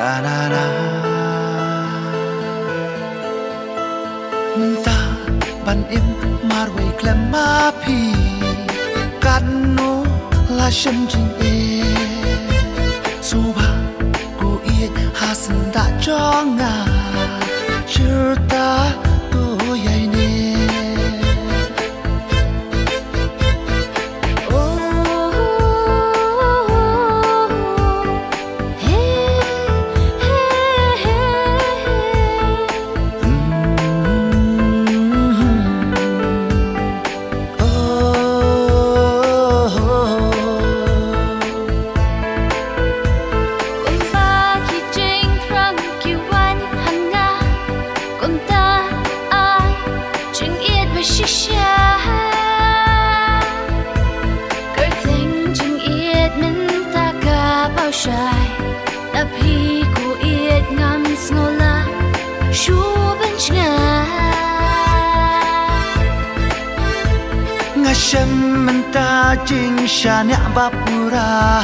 banana ta ban im marway klem ma phi kan no la shem jing e su ba ku ie hasan da jonga churta to yai ne đã phi cô yết ngắm ngô la chúa bên ngà nga shem man ta jing sha nya ba pura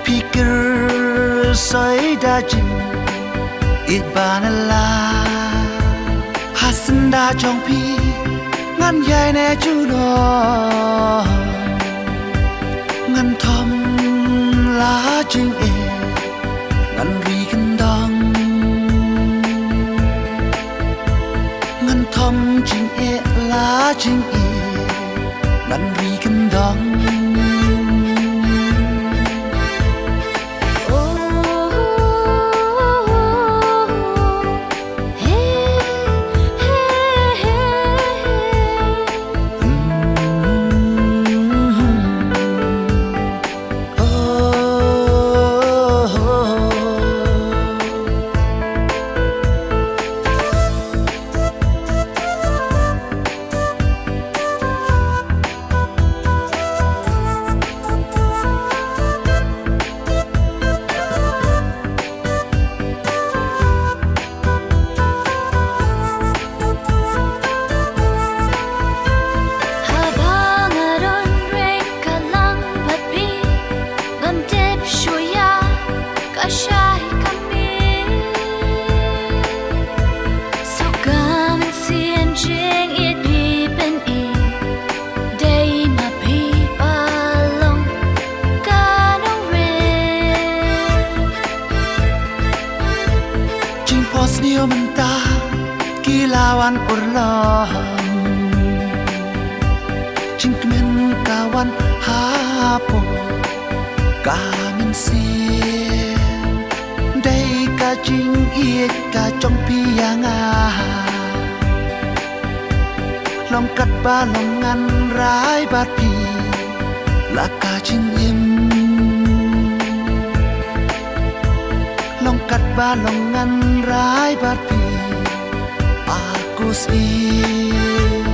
pikir soi da jing it banala hasan da jong pi ngan yai ne chu no ngăn thom lá chinh e ngăn ri kinh dong ngăn thom chinh e lá chinh e ngăn ri kinh dong Niyo menta kilawan urlam Cingkmen kawan hapo kamen sien Day ka jing iet ka trong pianga Long kat ba long ngan rai bat pi La ka jing im Long kat ba long ngan rai bat pi aku sih